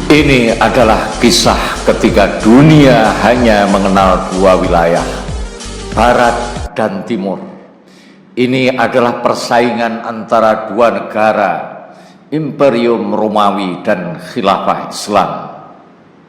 Ini adalah kisah ketika dunia hanya mengenal dua wilayah, Barat dan Timur. Ini adalah persaingan antara dua negara, Imperium Romawi dan Khilafah Islam.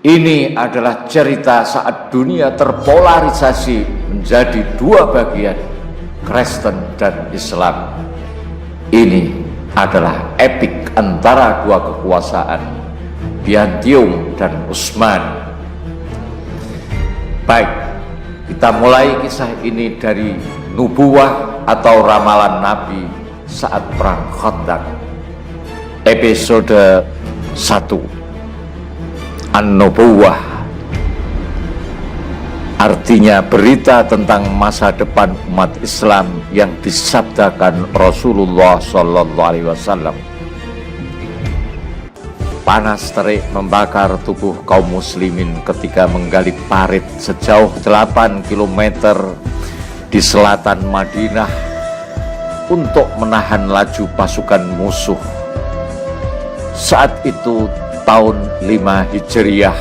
Ini adalah cerita saat dunia terpolarisasi menjadi dua bagian, Kristen dan Islam. Ini adalah epik antara dua kekuasaan, Byzantium dan Utsman. Baik, kita mulai kisah ini dari nubuwah atau ramalan Nabi saat perang Khandaq. Episode 1. An-Nubuwah, artinya berita tentang masa depan umat Islam yang disabdakan Rasulullah SAW. Panas terik membakar tubuh kaum muslimin ketika menggali parit sejauh 8 km di selatan Madinah untuk menahan laju pasukan musuh. Saat itu tahun 5 Hijriah.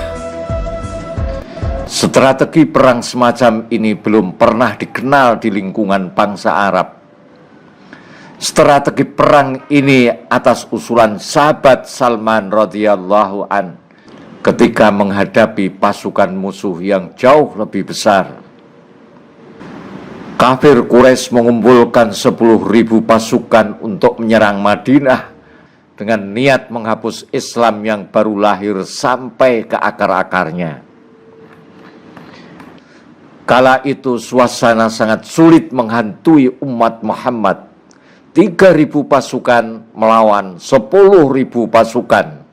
Strategi perang semacam ini belum pernah dikenal di lingkungan bangsa Arab. Strategi perang ini atas usulan sahabat Salman radhiyallahu an ketika menghadapi pasukan musuh yang jauh lebih besar. Kafir Quraisy mengumpulkan 10.000 pasukan untuk menyerang Madinah dengan niat menghapus Islam yang baru lahir sampai ke akar-akarnya. Kala itu suasana sangat sulit menghantui umat Muhammad. 3.000 pasukan melawan 10.000 pasukan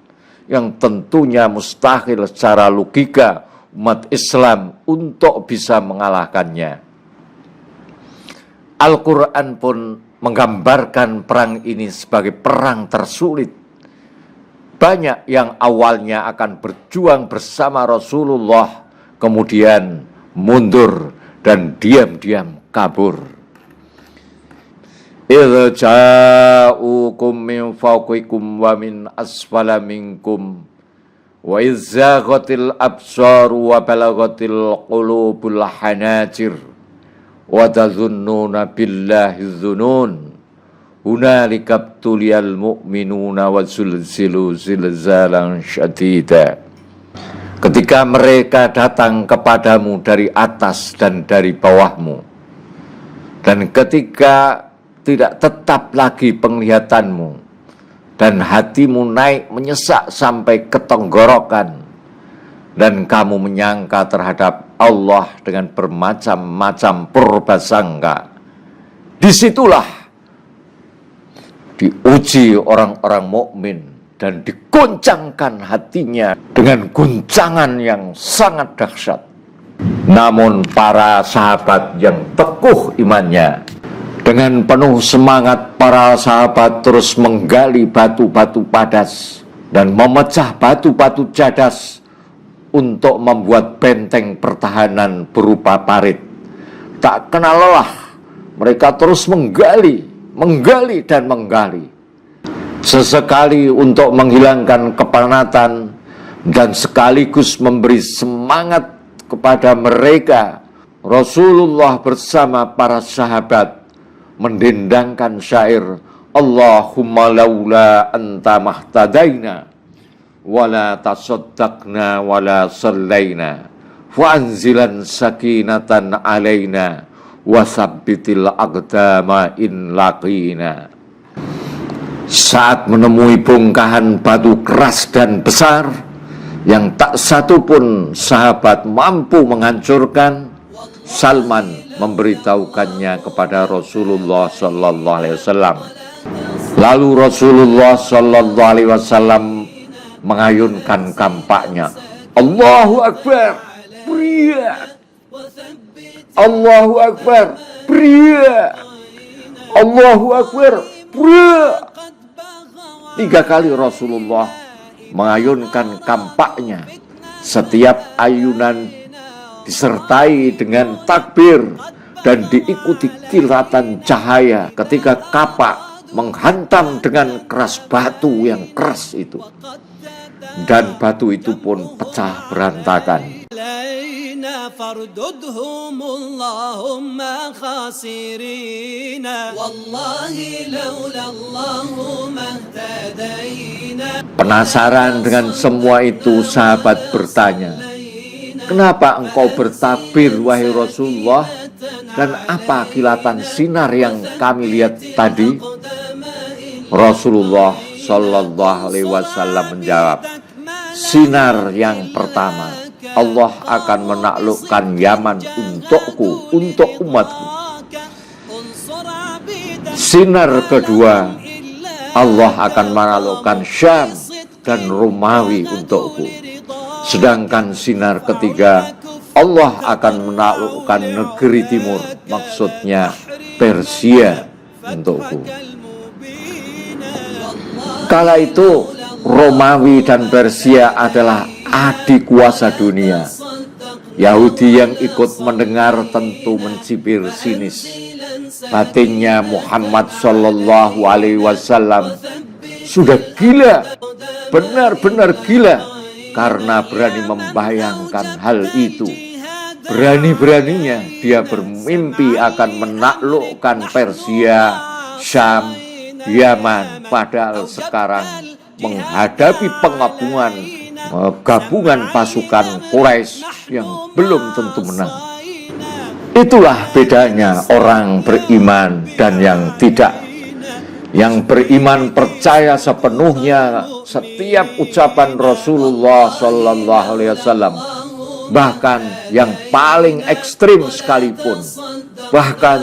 yang tentunya mustahil secara logika umat Islam untuk bisa mengalahkannya. Al-Quran pun menggambarkan perang ini sebagai perang tersulit. Banyak yang awalnya akan berjuang bersama Rasulullah, kemudian mundur dan diam-diam kabur. Idza ja'ukum min fawqikum wa min asfala minkum wa izzaghatil absaru wa balaghatil qulubul hanajir wa tazunnuna billahi dzunun hunalika tuliyal mu'minuna wa zulzilu zilzalan syadida. Ketika mereka datang kepadamu dari atas dan dari bawahmu, dan ketika tidak tetap lagi penglihatanmu, dan hatimu naik menyesak sampai ke tenggorokan, dan kamu menyangka terhadap Allah dengan bermacam-macam purbasangka. Disitulah diuji orang-orang mukmin dan diguncangkan hatinya dengan guncangan yang sangat dahsyat. Namun para sahabat yang teguh imannya, dengan penuh semangat para sahabat terus menggali batu-batu padas dan memecah batu-batu cadas untuk membuat benteng pertahanan berupa parit. Tak kenal lelah, mereka terus menggali dan menggali. Sesekali untuk menghilangkan kepenatan dan sekaligus memberi semangat kepada mereka, Rasulullah bersama para sahabat mendendangkan syair Allahumma laula anta mahtadaina wala tasaddaqna wala sallaina wa anzilan sakinatan alaina wasabbitil aqdama in laqina. Saat menemui bongkahan batu keras dan besar yang tak satu pun sahabat mampu menghancurkan, Salman memberitahukannya kepada Rasulullah sallallahu alaihi wasallam. Lalu Rasulullah sallallahu alaihi wasallam mengayunkan kampaknya. Allahu Akbar, pria. Allahu Akbar, pria. Allahu Akbar, pria. 3 kali Rasulullah mengayunkan kampaknya. Setiap ayunan disertai dengan takbir dan diikuti kilatan cahaya ketika kapak menghantam dengan keras batu yang keras itu. dan batu itu pun pecah berantakan. Penasaran dengan semua itu, sahabat bertanya, "Kenapa engkau bertakbir, wahai Rasulullah? Dan apa kilatan sinar yang kami lihat tadi?" Rasulullah Shallallahu Alaihi Wasallam menjawab, "Sinar yang pertama, Allah akan menaklukkan Yaman untukku, untuk umatku. Sinar kedua, Allah akan menaklukkan Syam dan Romawi untukku. Sedangkan sinar ketiga, Allah akan menaklukkan negeri timur, maksudnya Persia, untukku." Kala itu Romawi dan Persia adalah adik kuasa dunia. Yahudi yang ikut mendengar tentu mencibir sinis. Batinnya Muhammad Shallallahu Alaihi Wasallam sudah gila, benar-benar gila, karena berani membayangkan hal itu. Berani-beraninya dia bermimpi akan menaklukkan Persia, Syam, Yaman, padahal sekarang menghadapi gabungan pasukan Quraisy yang belum tentu menang. Itulah bedanya orang beriman dan yang tidak. Yang beriman percaya sepenuhnya setiap ucapan Rasulullah Shallallahu Alaihi Wasallam, bahkan yang paling ekstrim sekalipun, bahkan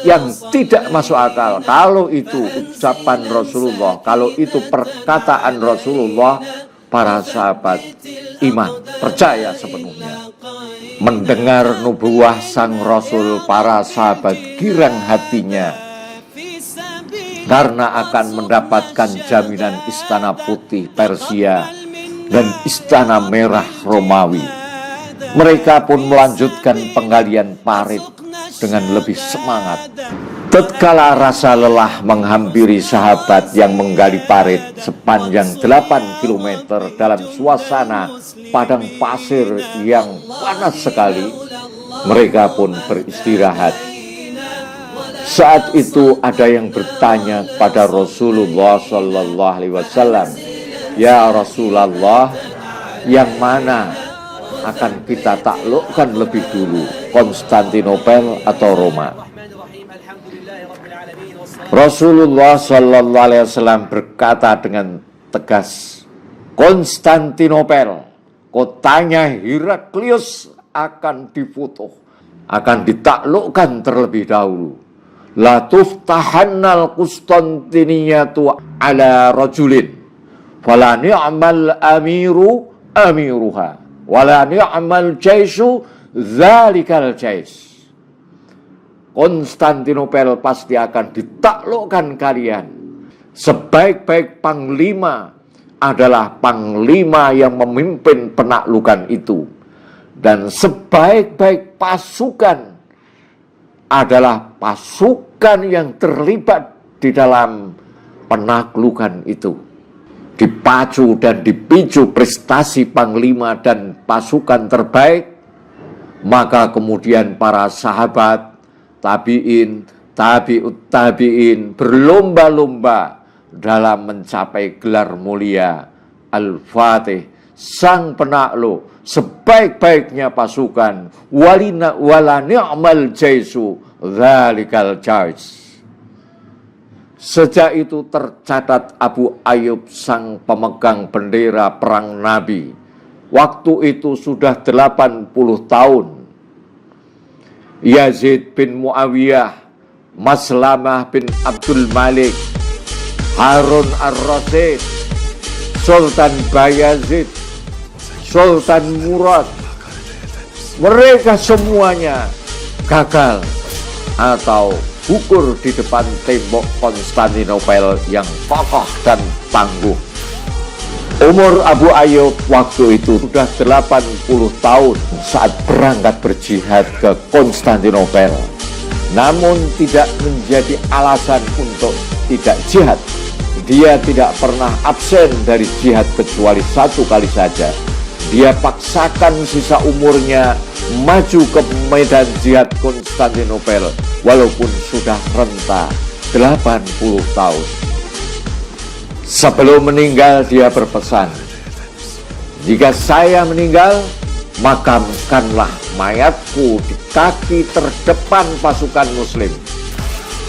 yang tidak masuk akal. Kalau itu ucapan Rasulullah, kalau itu perkataan Rasulullah, para sahabat iman, percaya sepenuhnya. Mendengar nubuah sang Rasul, para sahabat girang hatinya, karena akan mendapatkan jaminan istana putih Persia dan istana merah Romawi. Mereka pun melanjutkan penggalian parit dengan lebih semangat. Tatkala rasa lelah menghampiri sahabat yang menggali parit sepanjang 8 km dalam suasana padang pasir yang panas sekali, mereka pun beristirahat. Saat itu ada yang bertanya pada Rasulullah Shallallahu Alaihi Wasallam, "Ya Rasulullah, yang mana akan kita taklukkan lebih dulu, Konstantinopel atau Roma?" Rasulullah Shallallahu Alaihi Wasallam berkata dengan tegas, "Konstantinopel, kotanya Heraklius, akan difutuh, akan ditaklukkan terlebih dahulu. La tuftahannal Konstantiniyatu ala rajulin, fala ni'mal amiru amiruha, wala ni'mal jaisu zalikal jais." Konstantinopel pasti akan ditaklukkan kalian. Sebaik-baik panglima adalah panglima yang memimpin penaklukan itu, dan sebaik-baik pasukan adalah pasukan yang terlibat di dalam penaklukan itu. Dipacu dan dipicu prestasi panglima dan pasukan terbaik, maka kemudian para sahabat, tabi'in, tabi'ut tabi'in berlomba-lomba dalam mencapai gelar mulia Al-Fatih, sang penakluk, sebaik-baiknya pasukan, wala ni'mal jaisu dzalikal jais. Sejak itu tercatat Abu Ayyub, sang pemegang bendera perang Nabi, waktu itu sudah 80 tahun. Yazid bin Muawiyah, Maslamah bin Abdul Malik, Harun ar-Rasyid, Sultan Bayazid, Sultan Murad, mereka semuanya gagal atau gugur di depan tembok Konstantinopel yang kokoh dan tangguh. Umur Abu Ayyub waktu itu sudah 80 tahun saat berangkat berjihad ke Konstantinopel. Namun tidak menjadi alasan untuk tidak jihad. Dia tidak pernah absen dari jihad kecuali 1 kali saja. Dia paksakan sisa umurnya maju ke medan jihad Konstantinopel walaupun sudah renta 80 tahun. Sebelum meninggal dia berpesan, "Jika saya meninggal, makamkanlah mayatku di kaki terdepan pasukan muslim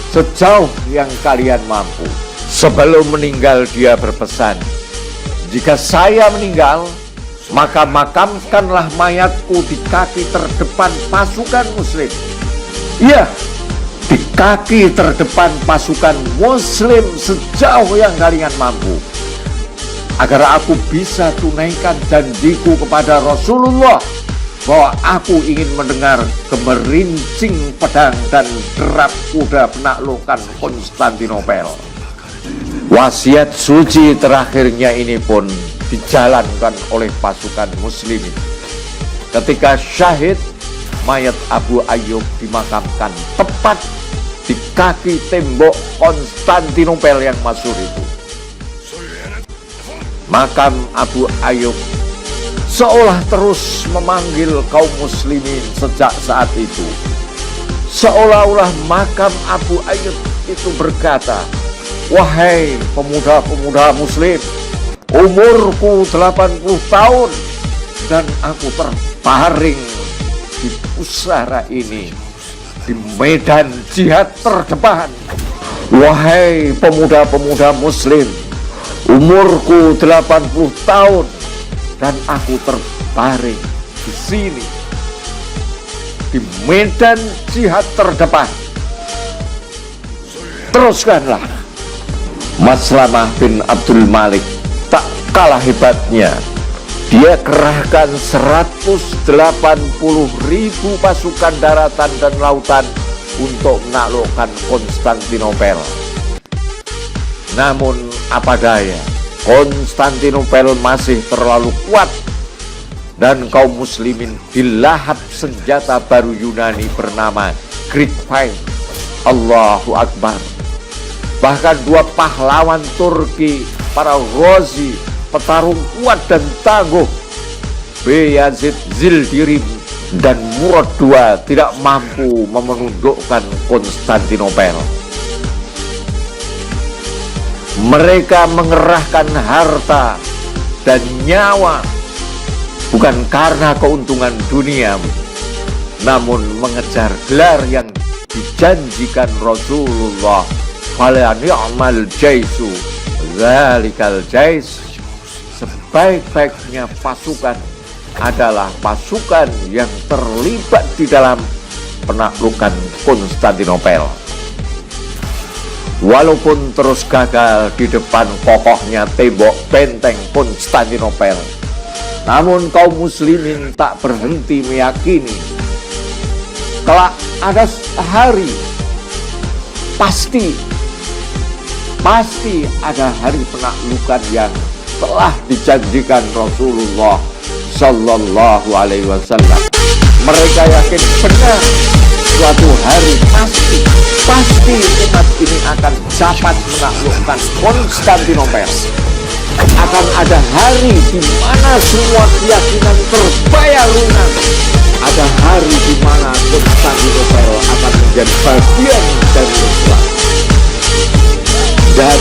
sejauh yang kalian mampu." Sebelum meninggal dia berpesan, "Jika saya meninggal, maka makamkanlah mayatku di kaki terdepan pasukan muslim." Iya, di kaki terdepan pasukan muslim sejauh yang kalian mampu, agar aku bisa tunaikan janjiku kepada Rasulullah bahwa aku ingin mendengar gemerincing pedang dan derap kuda penaklukan Konstantinopel. Wasiat suci terakhirnya ini pun dijalankan oleh pasukan muslimin. Ketika syahid, mayat Abu Ayyub dimakamkan tepat di kaki tembok Konstantinopel yang masyhur itu. Makam Abu Ayyub seolah terus memanggil kaum muslimin sejak saat itu. Seolah-olah makam Abu Ayyub itu berkata, "Wahai pemuda-pemuda muslim, umurku 80 tahun dan aku terbaring di pusara ini, di medan jihad terdepan. Wahai pemuda-pemuda muslim, umurku 80 tahun dan aku terbaring di sini, di medan jihad terdepan." Teruskanlah. Maslamah bin Abdul Malik tak kalah hebatnya. Dia kerahkan 180.000 pasukan daratan dan lautan untuk menaklukkan Konstantinopel. Namun apa daya, Konstantinopel masih terlalu kuat dan kaum muslimin dilahap senjata baru Yunani bernama Great Fire. Allahu Akbar. Bahkan 2 pahlawan Turki, para Ghazi, petarung kuat dan tangguh, Bayazid Zildirim dan Murad II tidak mampu menundukkan Konstantinopel. Mereka mengerahkan harta dan nyawa bukan karena keuntungan dunia, namun mengejar gelar yang dijanjikan Rasulullah. "Fala ni'mal jaisu dzalikal jais." Sebaik-baiknya pasukan adalah pasukan yang terlibat di dalam penaklukan Konstantinopel. Walaupun terus gagal di depan kokohnya tembok benteng Konstantinopel, namun kaum muslimin tak berhenti meyakini kelak ada hari, pasti ada hari penaklukan yang telah dijanjikan Rasulullah Sallallahu Alaihi Wasallam. Mereka yakin benar suatu hari pasti umat ini akan dapat menaklukkan Konstantinopel. Akan ada hari di mana semua keyakinan terbayar lunas. Ada hari di mana Konstantinopel akan menjadi bagian dari Islam. Dan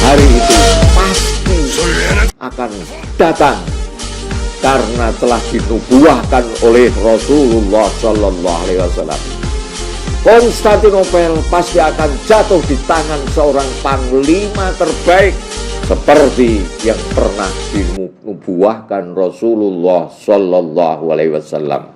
hari itu pasti akan datang karena telah dinubuahkan oleh Rasulullah Sallallahu Alaihi Wasallam. Konstantinopel pasti akan jatuh di tangan seorang panglima terbaik seperti yang pernah dinubuahkan Rasulullah Sallallahu Alaihi Wasallam.